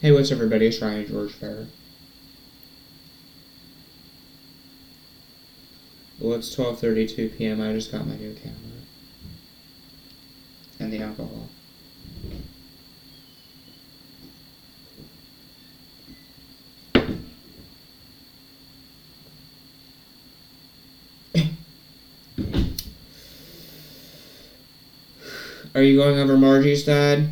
Hey, what's everybody? It's Ryan George Fair. Well, it's 12:32 p.m. I just got my new camera. And the alcohol. Are you going over Margie's, Dad?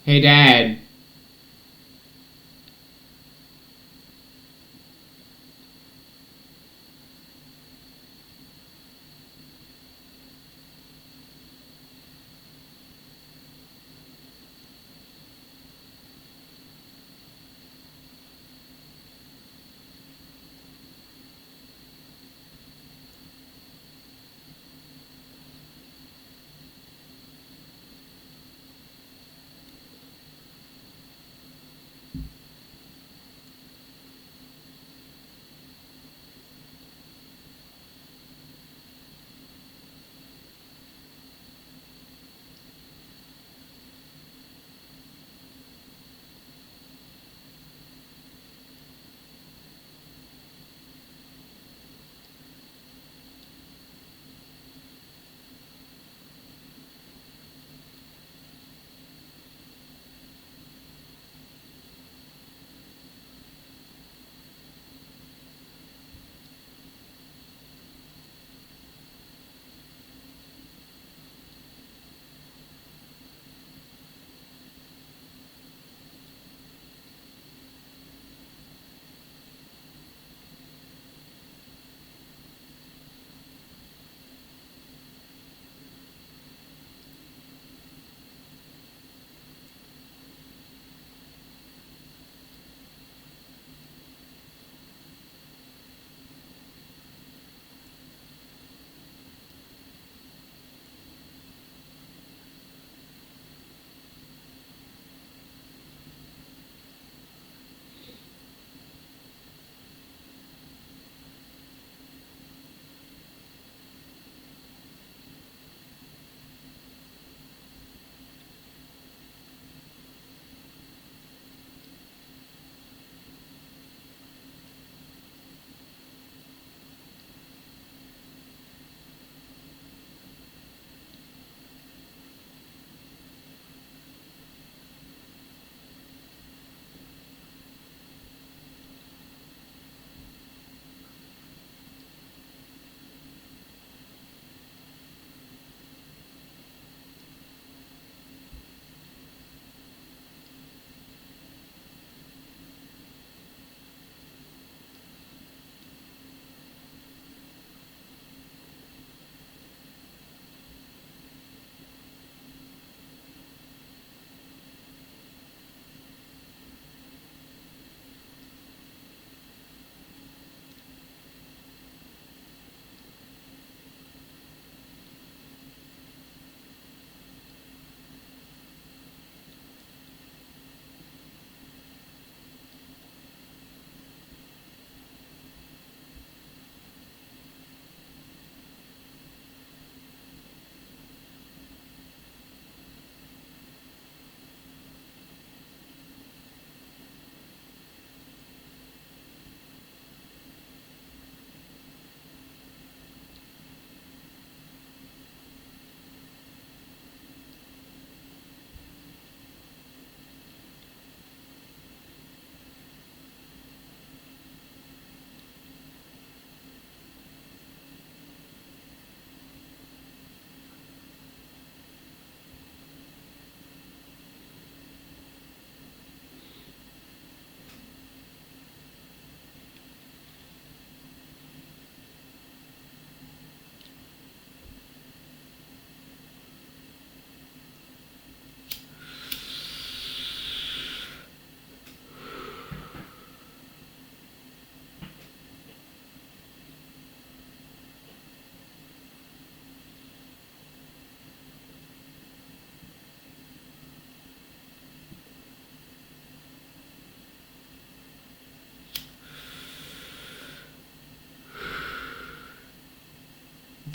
Hey, Dad.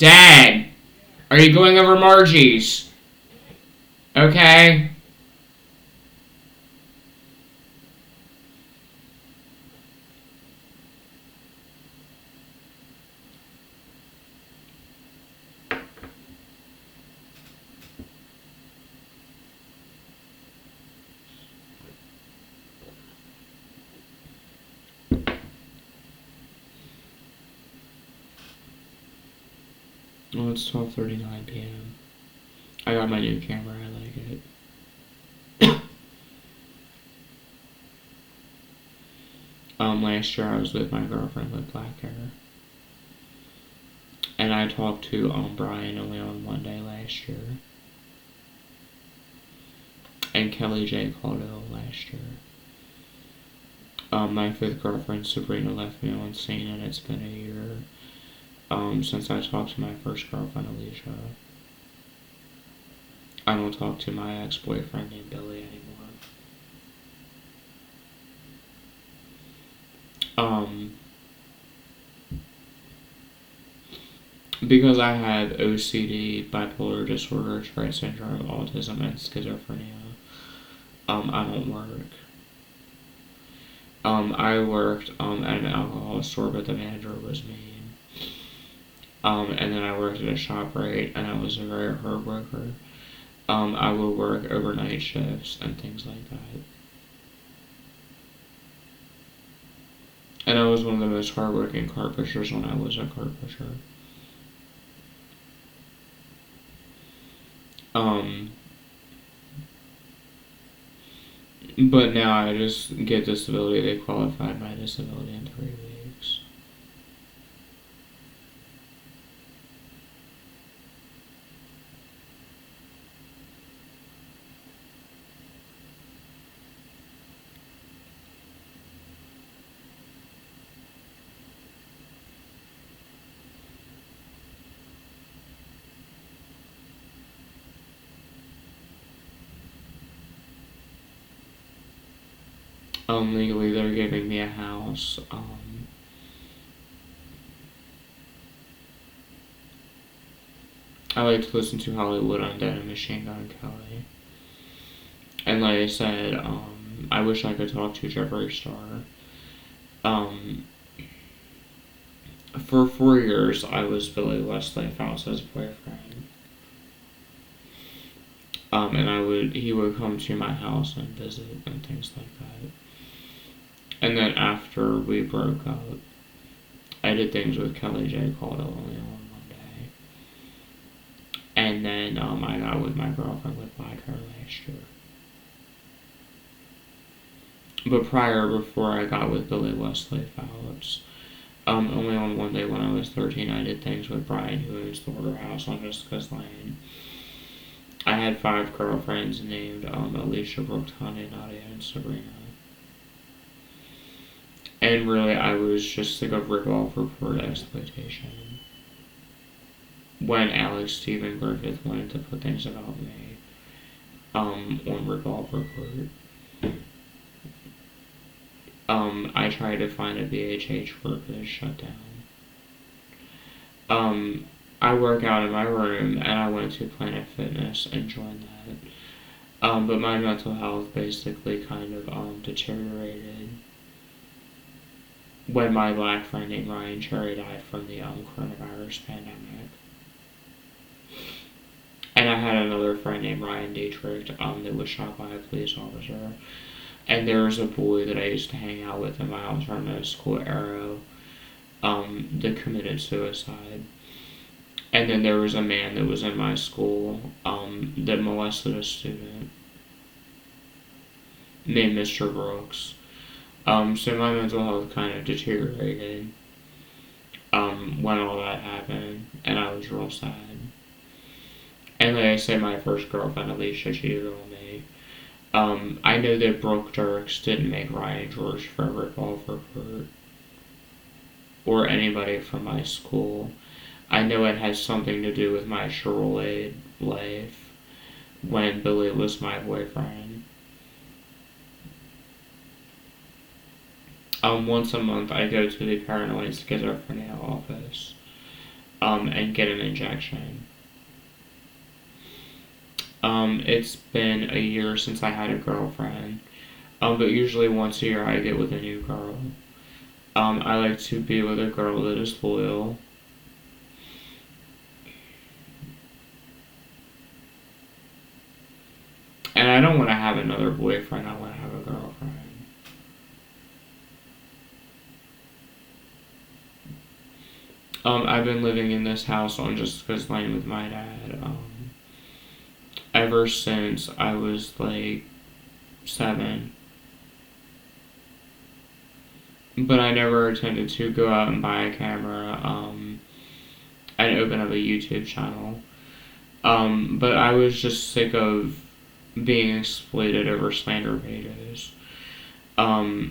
Dad, are you going over Margie's? Okay. Well, it's 12:39 p.m. I got my new camera. I like it. Last year I was with my girlfriend with black hair. And I talked to Brian only on one day last year. And Kelly J called ill last year. My fifth girlfriend Sabrina left me on scene, and it's been a year since I talked to my first girlfriend Alicia. I don't talk to my ex-boyfriend named Billy anymore. Because I have OCD, bipolar disorder, Tourette syndrome, autism, and schizophrenia, I don't work. I worked at an alcohol store, but the manager was mean. And then I worked at a ShopRite, and I was a very hard worker. I would work overnight shifts and things like that. And I was one of the most hardworking cart pushers when I was a cart pusher. But now I just get disability. They qualified my disability in 3 weeks. Legally they're giving me a house. I like to listen to Hollywood Undead and Machine Gun Kelly. And like I said, I wish I could talk to Jeffree Star. For 4 years, I was Billy Wesley Fausta's boyfriend. And he would come to my house and visit and things like that. And then after we broke up, I did things with Kelly J. Caldwell only on one day. And then I got with my girlfriend with black hair last year. But before I got with Billy Wesley Fouts, only on one day when I was 13, I did things with Brian, who owns the Order House on Jessica's Lane. I had 5 girlfriends named Alicia, Brooke, Tanya, Nadia, and Sabrina. And really, I was just sick of rip-off report exploitation. When Alex Stephen Griffith wanted to put things about me on rip-off report. I tried to find a BHH work, but it's shut down. I work out in my room, and I went to Planet Fitness and joined that. But my mental health basically kind of deteriorated when my black friend named Ryan Cherry died from the coronavirus pandemic. And I had another friend named Ryan Dietrich that was shot by a police officer. And there was a boy that I used to hang out with in my alternative school, Arrow, that committed suicide. And then there was a man that was in my school that molested a student named Mr. Brooks. So my mental health kind of deteriorated when all that happened, and I was real sad. And like I say, my first girlfriend, Alicia, cheated on me. I know that Brooke Dirks didn't make Ryan George for a rip-off report, or anybody from my school. I know it has something to do with my Charolade life when Billy was my boyfriend. Once a month I go to the paranoid schizophrenia office. and get an injection. It's been a year since I had a girlfriend, but usually once a year I get with a new girl. I like to be with a girl that is loyal. And I don't want to have another boyfriend, I want to have a girlfriend. I've been living in this house on Jessica's Lane with my dad, ever since I was like 7. But I never intended to go out and buy a camera, and open up a YouTube channel. But I was just sick of being exploited over slander pages. I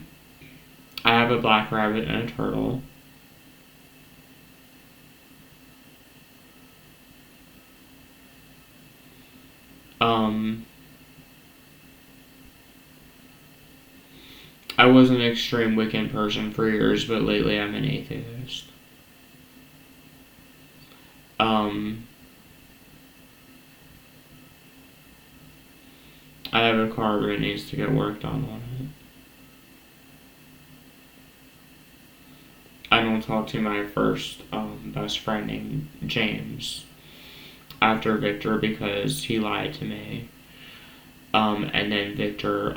have a black rabbit and a turtle. I was an extreme Wiccan person for years, but lately I'm an atheist. I have a car, but it needs to get work done on it. I don't talk to my first best friend named James after Victor because he lied to me. And then Victor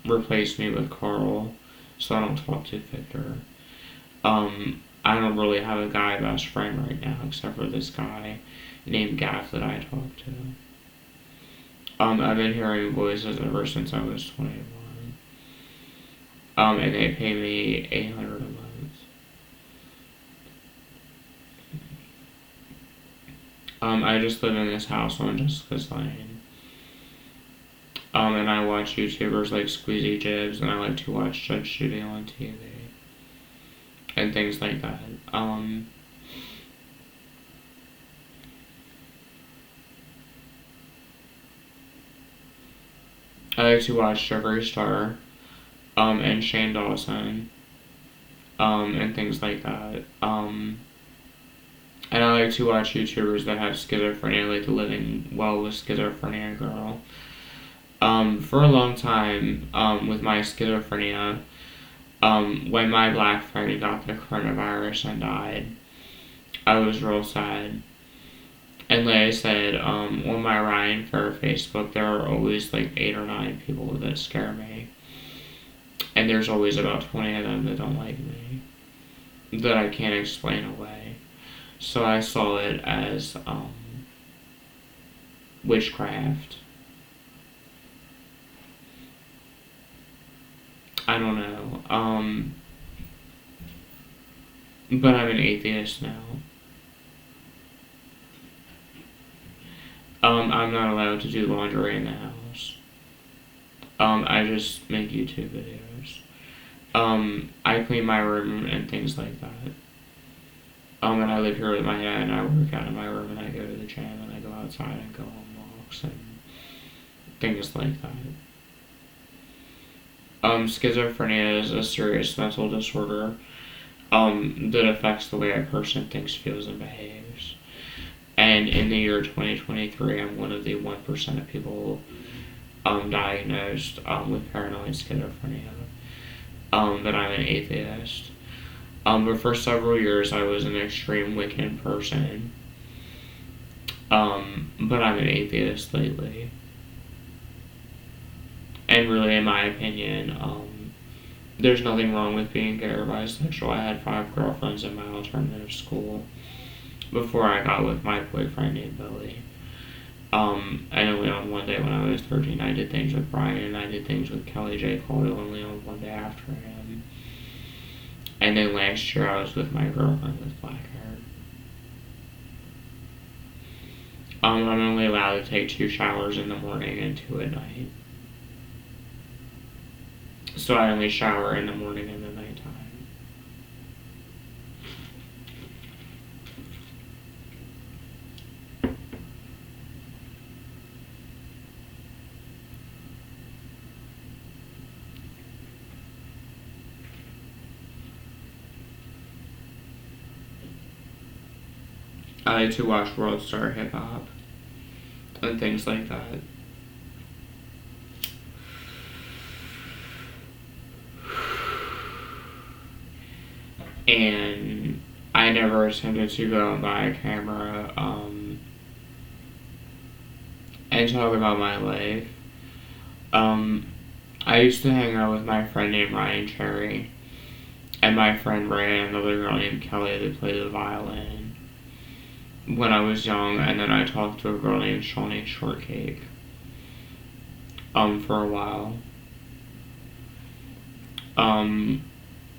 replaced me with Carl, so I don't talk to Victor. I don't really have a guy best friend right now except for this guy named Gav that I talk to. I've been hearing voices ever since I was 21. And they pay me $800 a month. I just live in this house on Jessica's Lane. And I watch YouTubers like Squeezy Jibs, and I like to watch Judge Judy on TV. And things like that. I like to watch Jeffree Star, and Shane Dawson, and things like that. And I like to watch YouTubers that have schizophrenia, like the Living Well with Schizophrenia girl. For a long time, with my schizophrenia, when my black friend got the coronavirus and died, I was real sad. And like I said, on my Ryan Fair Facebook, there are always like 8 or 9 people that scare me. And there's always about 20 of them that don't like me, that I can't explain away. So I saw it as witchcraft. I don't know. But I'm an atheist now. I'm not allowed to do laundry in the house. I just make YouTube videos. I clean my room and things like that. And I live here with my dad, and I work out in my room, and I go to the gym, and I go outside and go on walks and things like that. Schizophrenia is a serious mental disorder that affects the way a person thinks, feels, and behaves. And in the year 2023, I'm one of the 1% of people diagnosed with paranoid schizophrenia. That I'm an atheist. But for several years, I was an extreme Wiccan person. But I'm an atheist lately. And really, in my opinion, there's nothing wrong with being gay or bisexual. I had 5 girlfriends in my alternative school before I got with my boyfriend named Billy. And only on one day when I was 13, I did things with Brian, and I did things with Kelly J. Caldwell only on one day after him. And then last year, I was with my girlfriend with black hair. I'm only allowed to take 2 showers in the morning and 2 at night. So I only shower in the morning and the nighttime. I like to watch World Star Hip Hop and things like that. And I never attempted to go and buy a camera and talk about my life. I used to hang out with my friend named Ryan Cherry and my friend Ray and another girl named Kelly that played the violin when I was young, and then I talked to a girl named Shawnee Shortcake for a while.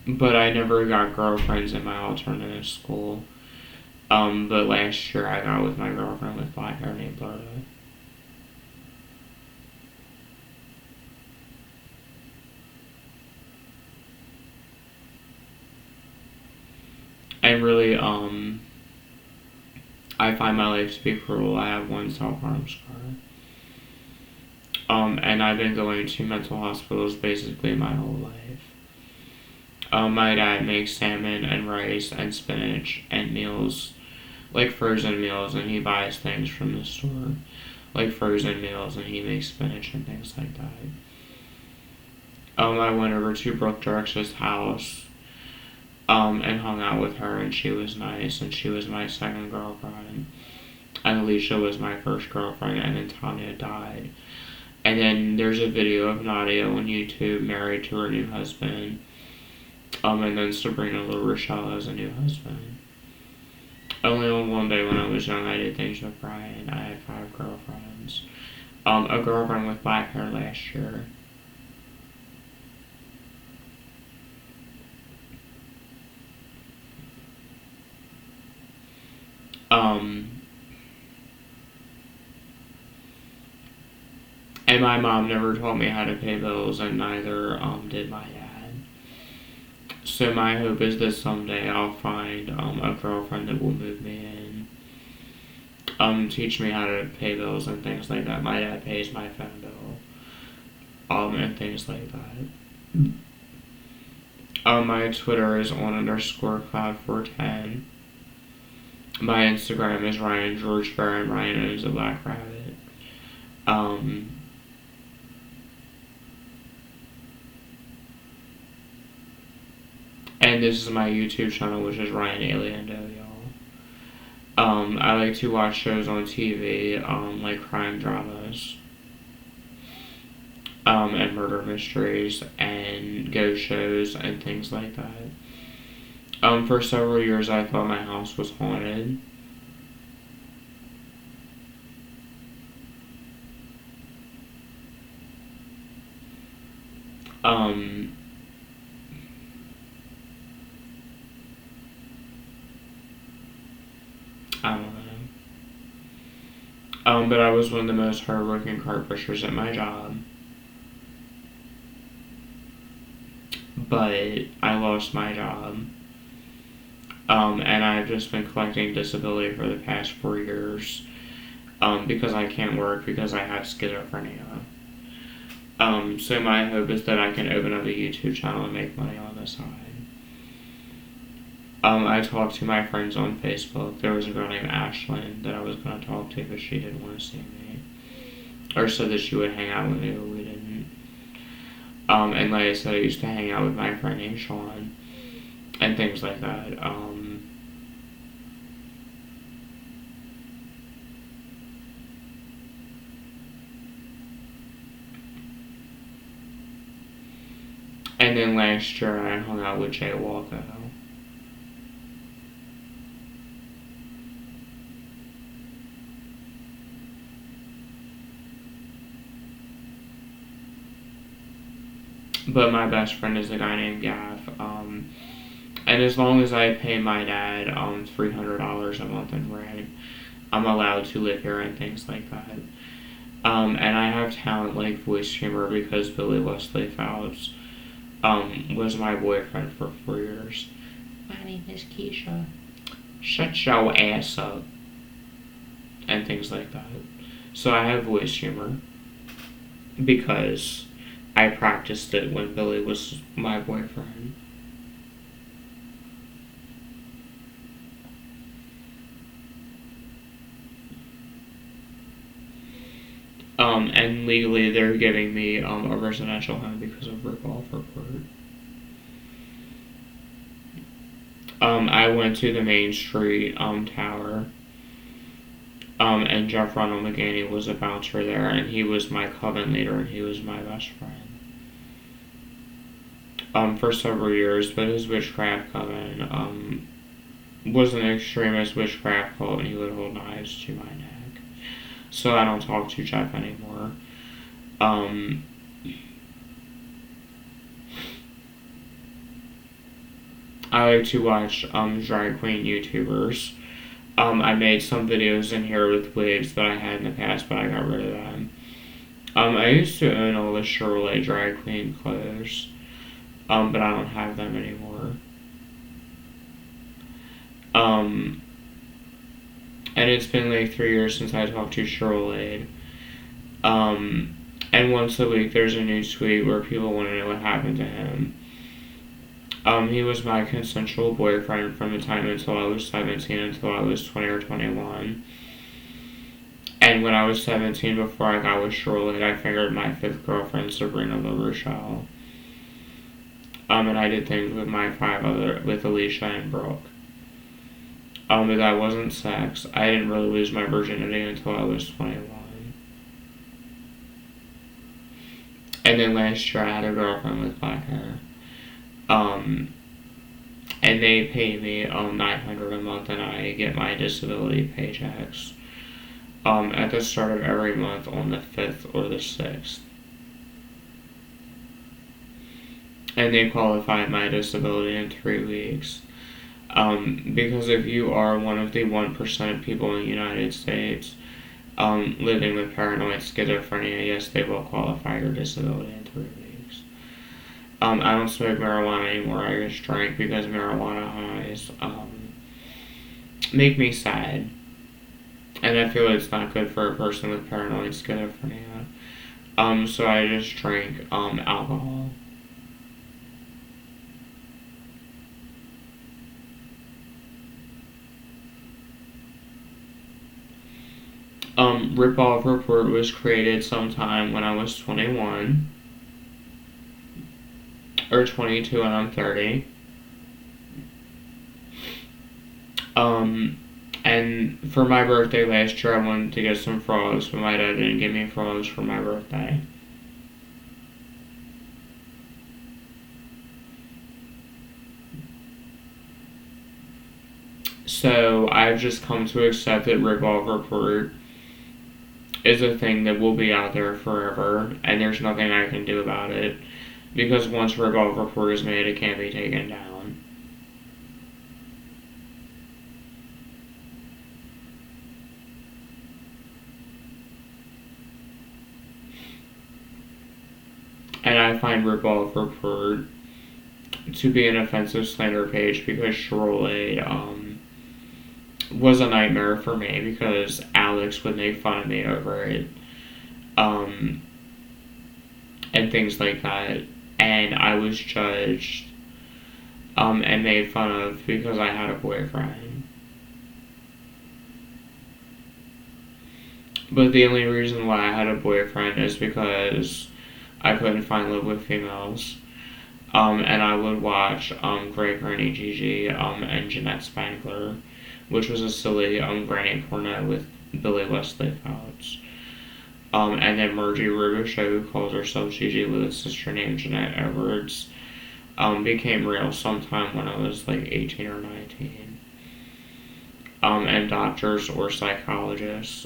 But I never got girlfriends in my alternative school. But last year I got with my girlfriend with black hair named Berta. And really, I find my life to be cruel. I have one self-harm scar. And I've been going to mental hospitals basically my whole life. My dad makes salmon and rice and spinach and meals, like frozen meals, and he buys things from the store, like frozen meals, and he makes spinach and things like that. I went over to Brooke Dirks' house, and hung out with her, and she was nice, and she was my second girlfriend. And Alicia was my first girlfriend, and then Tanya died. And then there's a video of Nadia on YouTube married to her new husband. And then Sabrina Lou Rochelle has a new husband. Only on one day when I was young I did things with Brian. I had 5 girlfriends. A girlfriend with black hair last year. And my mom never taught me how to pay bills, and neither did my dad. So my hope is that someday I'll find a girlfriend that will move me in, teach me how to pay bills and things like that. My dad pays my phone bill, and things like that. My Twitter is on_cloud410. My Instagram is Ryan George Bear, and Ryan owns a black rabbit. And this is my YouTube channel, which is Ryan Aliendo, y'all. I like to watch shows on TV, like crime dramas, and murder mysteries, and ghost shows, and things like that. For several years I thought my house was haunted. I don't know. But I was one of the most hardworking cart pushers at my job. But I lost my job. And I've just been collecting disability for the past 4 years. Because I can't work because I have schizophrenia. So my hope is that I can open up a YouTube channel and make money on the side. I talked to my friends on Facebook. There was a girl named Ashlyn that I was going to talk to, but she didn't want to see me. Or said that she would hang out with me, but we didn't. And like I said, I used to hang out with my friend named Sean. And things like that. And then last year I hung out with Jay Walko. But my best friend is a guy named Gav. And as long as I pay my dad $300 a month in rent, I'm allowed to live here and things like that. And I have talent like voice humor because Billy Wesley Phelps was my boyfriend for 4 years. My name is Keisha. Shut your ass up. And things like that. So I have voice humor because I practiced it when Billy was my boyfriend. And legally they're giving me a residential home because of rip-off report. I went to the Main Street tower, and Jeff Ronald McGaney was a bouncer there, and he was my coven leader, and he was my best friend. For several years, but his witchcraft coven was an extremist witchcraft cult, and he would hold knives to my neck. So I don't talk to Jeff anymore. I like to watch drag queen YouTubers. I made some videos in here with wigs that I had in the past, but I got rid of them. I used to own all the Shirley drag queen clothes, but I don't have them anymore. And it's been like 3 years since I talked to Shirley. And once a week there's a new tweet where people want to know what happened to him. He was my consensual boyfriend from the time until I was 17 until I was 20 or 21. And when I was 17, before I got with Shirley, I fingered my 5th girlfriend, Sabrina LaRochelle. And I did things with my 5 other, with Alicia and Brooke. But that wasn't sex. I didn't really lose my virginity until I was 21. And then last year I had a girlfriend with black hair. And they pay me $900 a month, and I get my disability paychecks at the start of every month on the 5th or the 6th. And they qualify my disability in 3 weeks. Because if you are one of the 1% of people in the United States living with paranoid schizophrenia, yes, they will qualify your disability in 3 weeks. I don't smoke marijuana anymore. I just drink because marijuana highs make me sad. And I feel it's not good for a person with paranoid schizophrenia. So I just drink alcohol. Rip-Off Report was created sometime when I was 21. Or 22 and I'm 30. And for my birthday last year, I wanted to get some frogs, but my dad didn't give me frogs for my birthday. So I've just come to accept that Rip-Off Report is a thing that will be out there forever, and there's nothing I can do about it. Because once Rip-Off Report is made, it can't be taken down. And I find Rip-Off Report to be an offensive slander page because Shirley was a nightmare for me because Alex would make fun of me over it. And things like that. And I was judged and made fun of because I had a boyfriend. But the only reason why I had a boyfriend is because I couldn't find love with females. And I would watch Great Granny Gigi and Jeanette Spangler, which was a silly granny porno with Billy Wesley Fouts. And then Margie Robichaud, who calls herself Gigi with a sister named Jeanette Edwards, became real sometime when I was like 18 or 19. And doctors or psychologists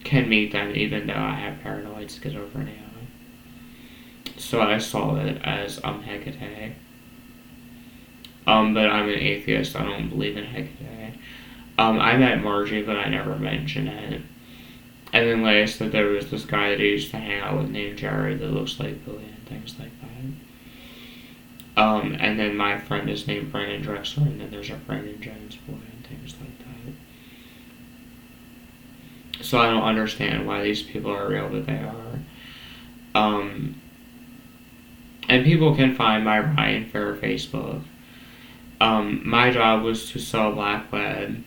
can meet them even though I have paranoid schizophrenia. So I saw it as Hecate. But I'm an atheist. I don't believe in Hecate. I met Margie, but I never met Jeanette. And then like I said, there was this guy that I used to hang out with named Jerry that looks like Billy and things like that. And then my friend is named Brandon Drexler, and then there's a Brandon Jones boy and things like that. So I don't understand why these people are real, but they are. And people can find my Ryan Fair Facebook. My job was to sell black lead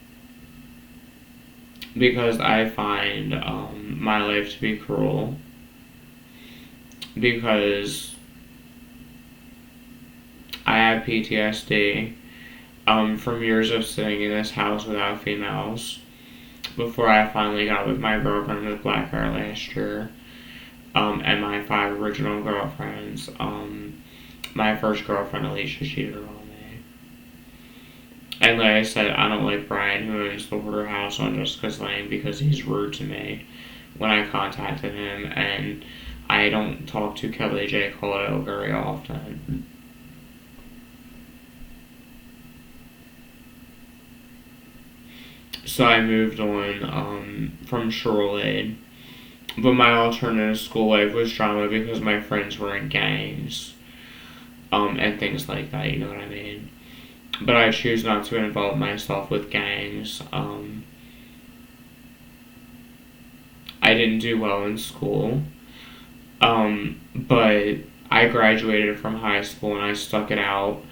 because I find my life to be cruel because I have PTSD from years of sitting in this house without females before I finally got with my girlfriend with black hair last year, and my 5 original girlfriends. My first girlfriend, Alicia, cheated on me. And like I said, I don't like Brian, who owns the Water House on Jessica's Lane, because he's rude to me when I contacted him, and I don't talk to Kelly J. Caldwell very often. So I moved on from Shoreline. But my alternative school life was drama because my friends were in gangs, and things like that, you know what I mean? But I choose not to involve myself with gangs. I didn't do well in school, but I graduated from high school and I stuck it out,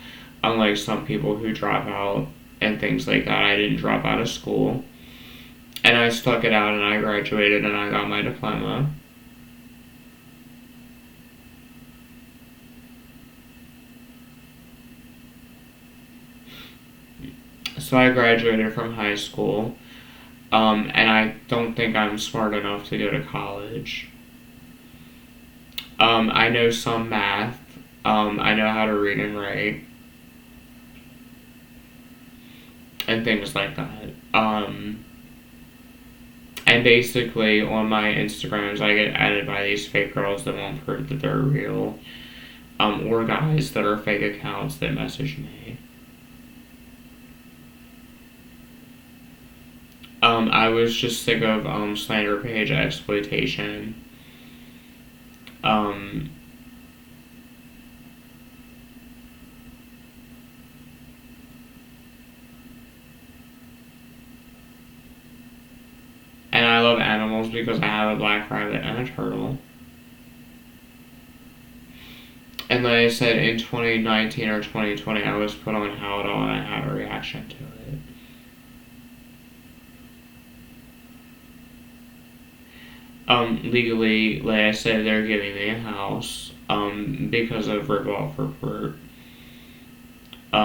unlike some people who drop out and things like that. I didn't drop out of school. And I stuck it out and I graduated and I got my diploma. So I graduated from high school, and I don't think I'm smart enough to go to college. I know some math. I know how to read and write. And things like that. And basically, on my Instagrams, I get added by these fake girls that won't prove that they're real, or guys that are fake accounts that message me. I was just sick of slander page exploitation. And I love animals because I have a black rabbit and a turtle. And like I said, in 2019 or 2020, I was put on Haldol and I had a reaction to it. Legally, like I said, they're giving me a house, because of rip-off report. I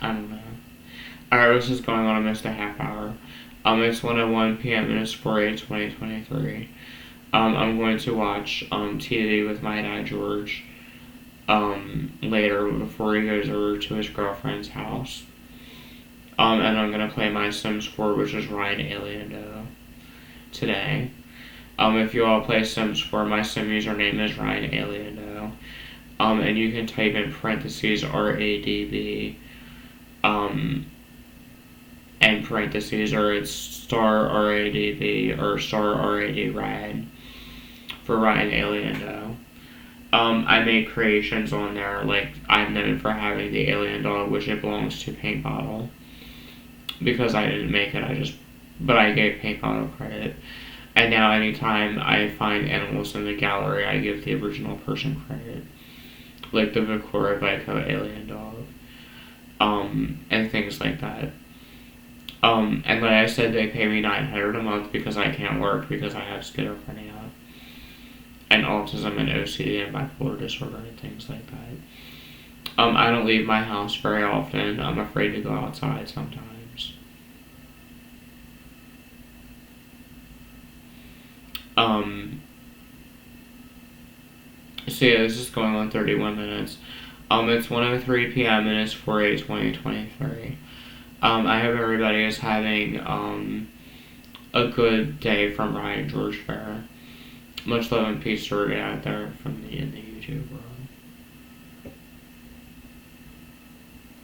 don't know. Alright, this is going on almost a half hour. It's 1:01 p.m. and it's 4/8/2023. I'm going to watch TV with my dad George later before he goes over to his girlfriend's house. And I'm gonna play my Sims 4, which is Ryan Aliendo, today. If you all play Sims 4, my Sim username is Ryan Aliendo. And you can type in parentheses RADB, and parentheses, or it's star RADB or star RAD rad for Ryan Aliendo. I made creations on there, like I'm known for having the alien dog, which it belongs to Paint Bottle. Because I didn't make it, but I gave Paint Bottle credit. And now anytime I find animals in the gallery, I give the original person credit. Like the Victoria Vico alien dog. And things like that. And like I said, they pay me $900 a month because I can't work because I have schizophrenia and autism and OCD and bipolar disorder and things like that. I don't leave my house very often. I'm afraid to go outside sometimes. So yeah, this is going on 31 minutes. It's 1:03 p.m. and it's 4/8/2023. I hope everybody is having a good day from Ryan George Fair. Much love and peace to everybody out there in the YouTube world.